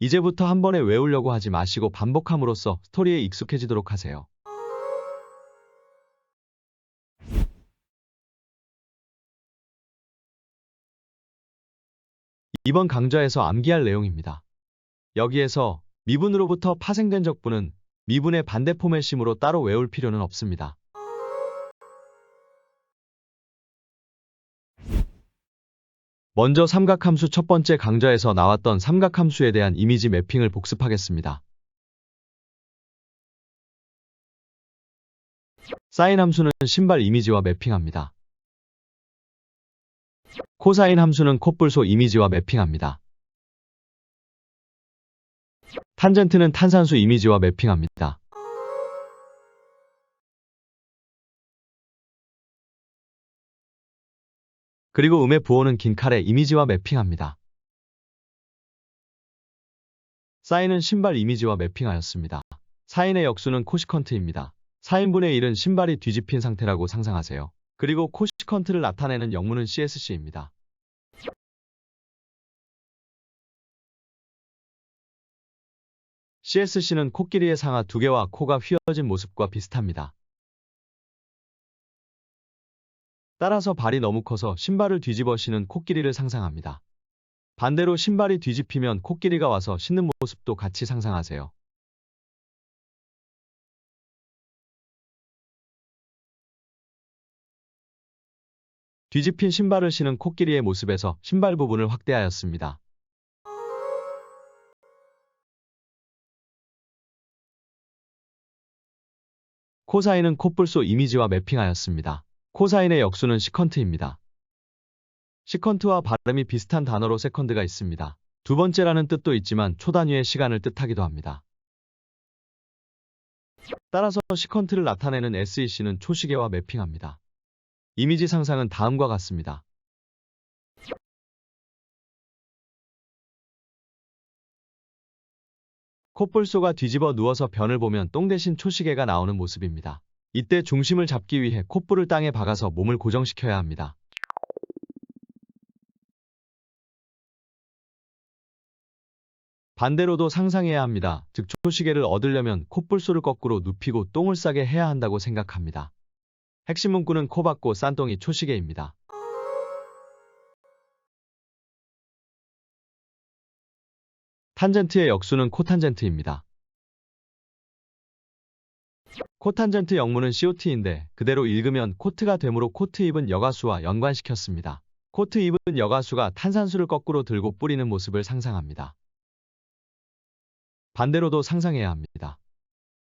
이제부터 한 번에 외우려고 하지 마시고 반복함으로써 스토리에 익숙해지도록 하세요. 이번 강좌에서 암기할 내용입니다. 여기에서 미분으로부터 파생된 적분은 미분의 반대 포맷이므로 따로 외울 필요는 없습니다. 먼저 삼각함수 첫 번째 강좌에서 나왔던 삼각함수에 대한 이미지 매핑을 복습하겠습니다. 사인 함수는 신발 이미지와 매핑합니다. 코사인 함수는 콧불소 이미지와 매핑합니다. 탄젠트는 탄산수 이미지와 매핑합니다. 그리고 음의 부호는 긴 칼의 이미지와 매핑합니다. 사인은 신발 이미지와 매핑하였습니다. 사인의 역수는 코시컨트입니다. 4인분의 1은 신발이 뒤집힌 상태라고 상상하세요. 그리고 코시컨트를 나타내는 영문은 CSC입니다. CSC는 코끼리의 상하 두 개와 코가 휘어진 모습과 비슷합니다. 따라서 발이 너무 커서 신발을 뒤집어 신은 코끼리를 상상합니다. 반대로 신발이 뒤집히면 코끼리가 와서 신는 모습도 같이 상상하세요. 뒤집힌 신발을 신은 코끼리의 모습에서 신발 부분을 확대하였습니다. 코사인은 콧불소 이미지와 매핑하였습니다. 코사인의 역수는 시컨트입니다. 시컨트와 발음이 비슷한 단어로 세컨드가 있습니다. 두 번째라는 뜻도 있지만 초단위의 시간을 뜻하기도 합니다. 따라서 시컨트를 나타내는 SEC는 초시계와 매핑합니다. 이미지 상상은 다음과 같습니다. 콧불소가 뒤집어 누워서 변을 보면 똥 대신 초시계가 나오는 모습입니다. 이때 중심을 잡기 위해 콧불을 땅에 박아서 몸을 고정시켜야 합니다. 반대로도 상상해야 합니다. 즉 초시계를 얻으려면 콧불소를 거꾸로 눕히고 똥을 싸게 해야 한다고 생각합니다. 핵심 문구는 코 박고 싼 똥이 초시계입니다. 탄젠트의 역수는 코탄젠트입니다. 코탄젠트 영문은 COT인데 그대로 읽으면 코트가 되므로 코트 입은 여가수와 연관시켰습니다. 코트 입은 여가수가 탄산수를 거꾸로 들고 뿌리는 모습을 상상합니다. 반대로도 상상해야 합니다.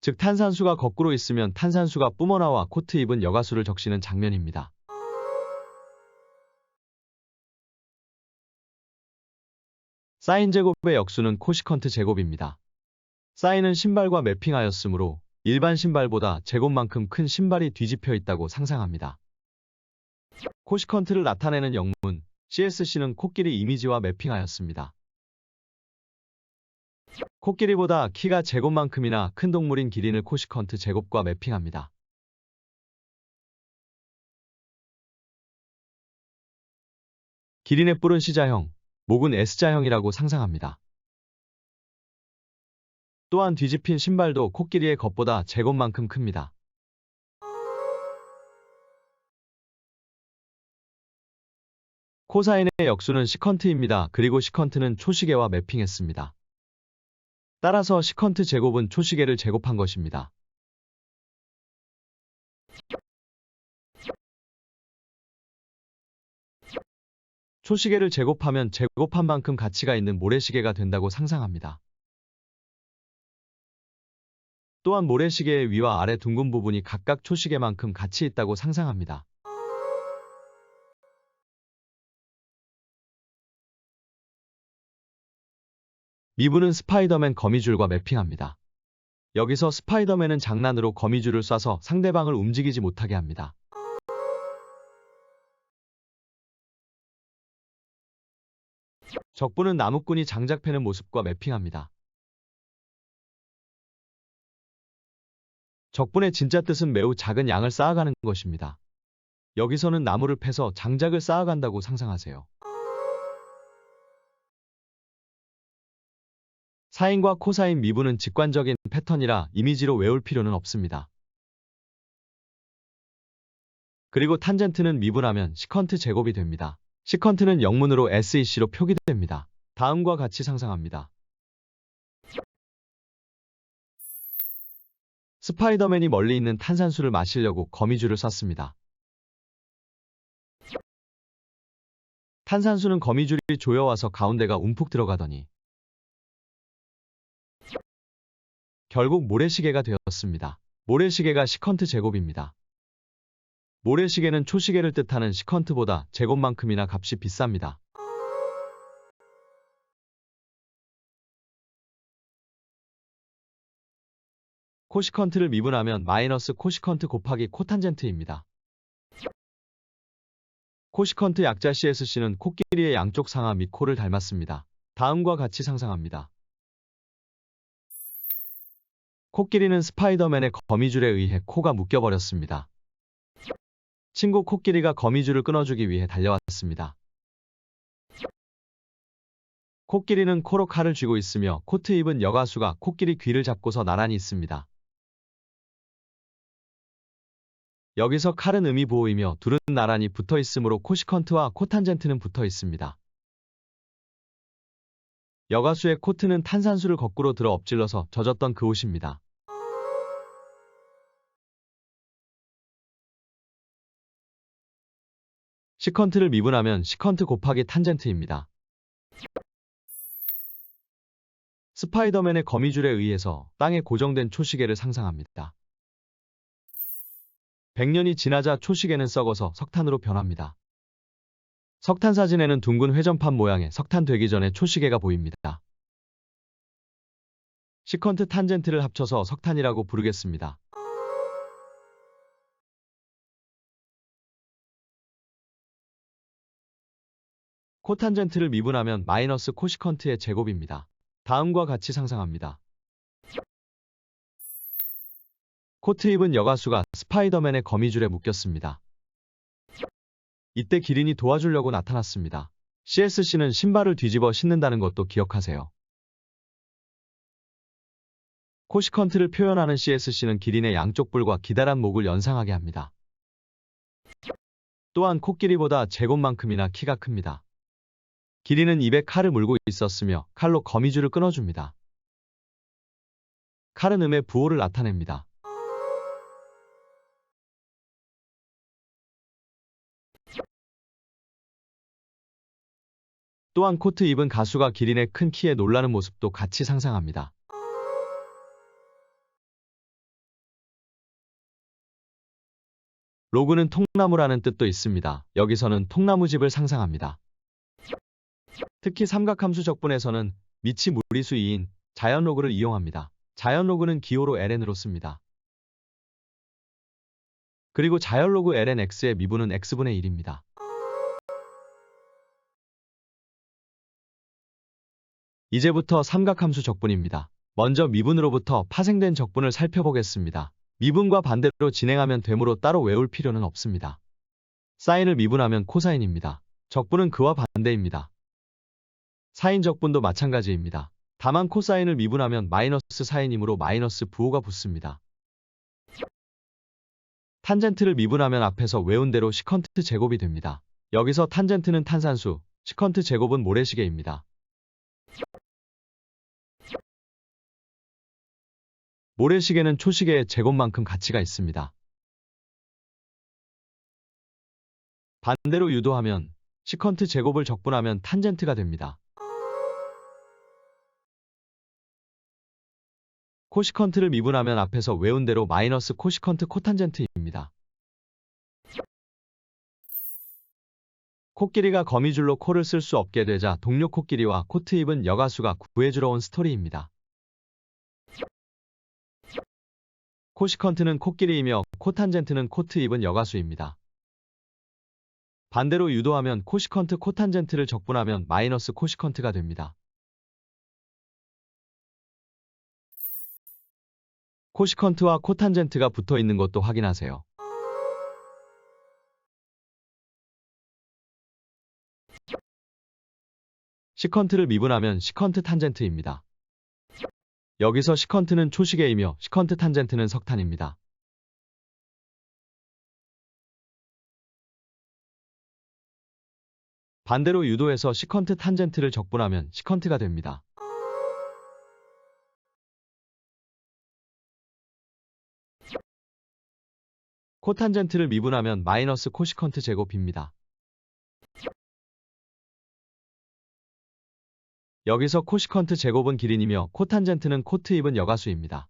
즉 탄산수가 거꾸로 있으면 탄산수가 뿜어나와 코트 입은 여가수를 적시는 장면입니다. 사인 제곱의 역수는 코시컨트 제곱입니다. 사인은 신발과 매핑하였으므로 일반 신발보다 제곱만큼 큰 신발이 뒤집혀 있다고 상상합니다. 코시컨트를 나타내는 영문 CSC는 코끼리 이미지와 매핑하였습니다. 코끼리보다 키가 제곱만큼이나 큰 동물인 기린을 코시컨트 제곱과 매핑합니다. 기린의 뿔은 C자형, 목은 S자형이라고 상상합니다. 또한 뒤집힌 신발도 코끼리의 겉보다 제곱만큼 큽니다. 코사인의 역수는 시컨트입니다. 그리고 시컨트는 초시계와 매핑했습니다. 따라서 시컨트 제곱은 초시계를 제곱한 것입니다. 초시계를 제곱하면 제곱한 만큼 가치가 있는 모래시계가 된다고 상상합니다. 또한 모래시계의 위와 아래 둥근 부분이 각각 초시계만큼 가치 있다고 상상합니다. 미분은 스파이더맨 거미줄과 매핑합니다. 여기서 스파이더맨은 장난으로 거미줄을 쏴서 상대방을 움직이지 못하게 합니다. 적분은 나무꾼이 장작 패는 모습과 매핑합니다. 적분의 진짜 뜻은 매우 작은 양을 쌓아가는 것입니다. 여기서는 나무를 패서 장작을 쌓아간다고 상상하세요. 사인과 코사인 미분은 직관적인 패턴이라 이미지로 외울 필요는 없습니다. 그리고 탄젠트는 미분하면 시컨트 제곱이 됩니다. 시컨트는 영문으로 SEC로 표기됩니다. 다음과 같이 상상합니다. 스파이더맨이 멀리 있는 탄산수를 마시려고 거미줄을 쐈습니다. 탄산수는 거미줄이 조여와서 가운데가 움푹 들어가더니 결국 모래시계가 되었습니다. 모래시계가 시컨트 제곱입니다. 모래시계는 초시계를 뜻하는 시컨트보다 제곱만큼이나 값이 비쌉니다. 코시컨트를 미분하면 마이너스 코시컨트 곱하기 코탄젠트입니다. 코시컨트 약자 CSC는 코끼리의 양쪽 상하 및 코를 닮았습니다. 다음과 같이 상상합니다. 코끼리는 스파이더맨의 거미줄에 의해 코가 묶여버렸습니다. 친구 코끼리가 거미줄을 끊어주기 위해 달려왔습니다. 코끼리는 코로 칼을 쥐고 있으며 코트 입은 여가수가 코끼리 귀를 잡고서 나란히 있습니다. 여기서 칼은 의미보호이며 둘은 나란히 붙어 있으므로 코시컨트와 코탄젠트는 붙어 있습니다. 여가수의 코트는 탄산수를 거꾸로 들어 엎질러서 젖었던 그 옷입니다. 시컨트를 미분하면 시컨트 곱하기 탄젠트입니다. 스파이더맨의 거미줄에 의해서 땅에 고정된 초시계를 상상합니다. 100년이 지나자 초시계는 썩어서 석탄으로 변합니다. 석탄 사진에는 둥근 회전판 모양의 석탄 되기 전에 초시계가 보입니다. 시컨트 탄젠트를 합쳐서 석탄이라고 부르겠습니다. 코탄젠트를 미분하면 마이너스 코시컨트의 제곱입니다. 다음과 같이 상상합니다. 코트 입은 여가수가 스파이더맨의 거미줄에 묶였습니다. 이때 기린이 도와주려고 나타났습니다. CSC는 신발을 뒤집어 신는다는 것도 기억하세요. 코시컨트를 표현하는 CSC는 기린의 양쪽 뿔과 기다란 목을 연상하게 합니다. 또한 코끼리보다 제곱만큼이나 키가 큽니다. 기린은 입에 칼을 물고 있었으며 칼로 거미줄을 끊어줍니다. 칼은 음의 부호를 나타냅니다. 또한 코트 입은 가수가 기린의 큰 키에 놀라는 모습도 같이 상상합니다. 로그는 통나무라는 뜻도 있습니다. 여기서는 통나무집을 상상합니다. 특히 삼각함수 적분에서는 미치 무리수 2인 자연 로그를 이용합니다. 자연 로그는 기호로 ln으로 씁니다. 그리고 자연 로그 lnx의 미분은 x분의 1입니다. 이제부터 삼각함수 적분입니다. 먼저 미분으로부터 파생된 적분을 살펴보겠습니다. 미분과 반대로 진행하면 되므로 따로 외울 필요는 없습니다. 사인을 미분하면 코사인입니다. 적분은 그와 반대입니다. 사인 적분도 마찬가지입니다. 다만 코사인을 미분하면 마이너스 사인이므로 마이너스 부호가 붙습니다. 탄젠트를 미분하면 앞에서 외운 대로 시컨트 제곱이 됩니다. 여기서 탄젠트는 탄산수, 시컨트 제곱은 모래시계입니다. 모래시계는 초시계의 제곱만큼 가치가 있습니다. 반대로 유도하면 시컨트 제곱을 적분하면 탄젠트가 됩니다. 코시컨트를 미분하면 앞에서 외운 대로 마이너스 코시컨트 코탄젠트입니다. 코끼리가 거미줄로 코를 쓸 수 없게 되자 동료 코끼리와 코트 입은 여가수가 구해주러 온 스토리입니다. 코시컨트는 코끼리이며 코탄젠트는 코트 입은 여가수입니다. 반대로 유도하면 코시컨트 코탄젠트를 적분하면 마이너스 코시컨트가 됩니다. 코시컨트와 코탄젠트가 붙어 있는 것도 확인하세요. 시컨트를 미분하면 시컨트 탄젠트입니다. 여기서 시컨트는 초시계이며 시컨트 탄젠트는 석탄입니다. 반대로 유도해서 시컨트 탄젠트를 적분하면 시컨트가 됩니다. 코탄젠트를 미분하면 마이너스 코시컨트 제곱입니다. 여기서 코시컨트 제곱은 기린이며 코탄젠트는 코트입은 여가수입니다.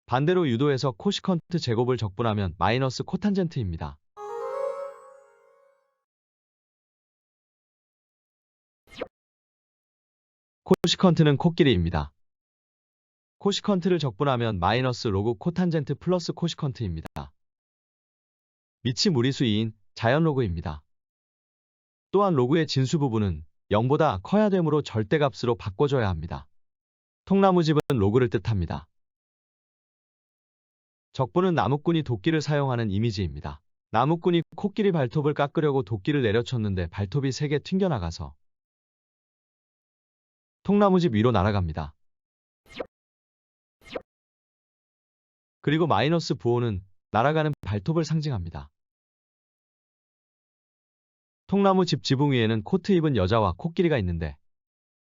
반대로 유도해서 코시컨트 제곱을 적분하면 마이너스 코탄젠트입니다. 코시컨트는 코끼리입니다. 코시컨트를 적분하면 마이너스 로그 코탄젠트 플러스 코시컨트입니다. 밑이 무리수 2인 자연 로그입니다. 또한 로그의 진수 부분은 0보다 커야 되므로 절대값으로 바꿔줘야 합니다. 통나무집은 로그를 뜻합니다. 적분은 나무꾼이 도끼를 사용하는 이미지입니다. 나무꾼이 코끼리 발톱을 깎으려고 도끼를 내려쳤는데 발톱이 3개 튕겨나가서 통나무집 위로 날아갑니다. 그리고 마이너스 부호는 날아가는 발톱을 상징합니다. 통나무집 지붕 위에는 코트 입은 여자와 코끼리가 있는데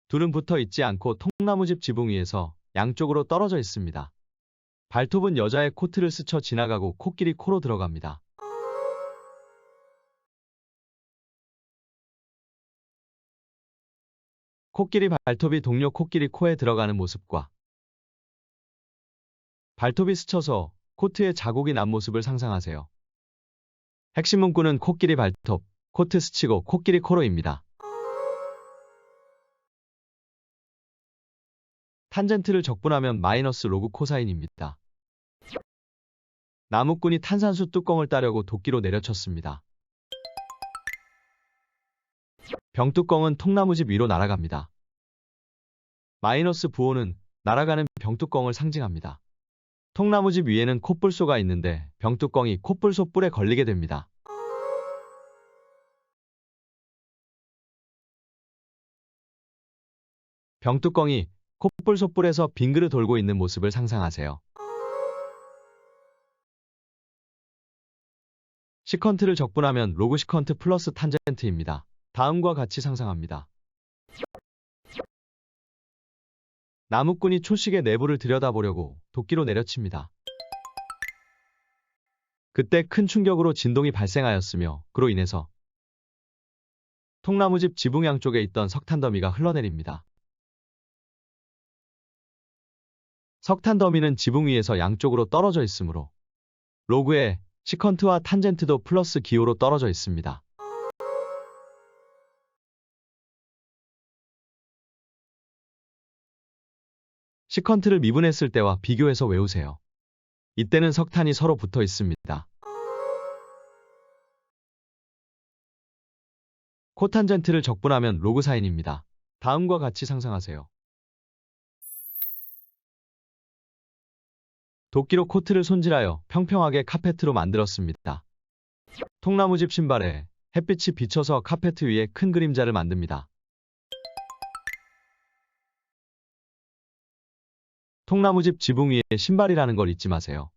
둘은 붙어 있지 않고 통나무집 지붕 위에서 양쪽으로 떨어져 있습니다. 발톱은 여자의 코트를 스쳐 지나가고 코끼리 코로 들어갑니다. 코끼리 발톱이 동료 코끼리 코에 들어가는 모습과 발톱이 스쳐서 코트에 자국이 난 모습을 상상하세요. 핵심 문구는 코끼리 발톱, 코트 스치고 코끼리 코로입니다. 탄젠트를 적분하면 마이너스 로그 코사인입니다. 나무꾼이 탄산수 뚜껑을 따려고 도끼로 내려쳤습니다. 병뚜껑은 통나무집 위로 날아갑니다. 마이너스 부호는 날아가는 병뚜껑을 상징합니다. 통나무집 위에는 콧불소가 있는데 병뚜껑이 콧불소 뿔에 걸리게 됩니다. 병뚜껑이 콧불소 뿔에서 빙그르 돌고 있는 모습을 상상하세요. 시컨트를 적분하면 로그 시컨트 플러스 탄젠트입니다. 다음과 같이 상상합니다. 나무꾼이 초식의 내부를 들여다보려고 도끼로 내려칩니다. 그때 큰 충격으로 진동이 발생하였으며 그로 인해서 통나무집 지붕 양쪽에 있던 석탄 더미가 흘러내립니다. 석탄 더미는 지붕 위에서 양쪽으로 떨어져 있으므로 로그에 시컨트와 탄젠트도 플러스 기호로 떨어져 있습니다. 시컨트를 미분했을 때와 비교해서 외우세요. 이때는 석탄이 서로 붙어 있습니다. 코탄젠트를 적분하면 로그 사인입니다. 다음과 같이 상상하세요. 도끼로 코트를 손질하여 평평하게 카페트로 만들었습니다. 통나무집 신발에 햇빛이 비쳐서 카페트 위에 큰 그림자를 만듭니다. 통나무집 지붕 위에 신발이라는 걸 잊지 마세요.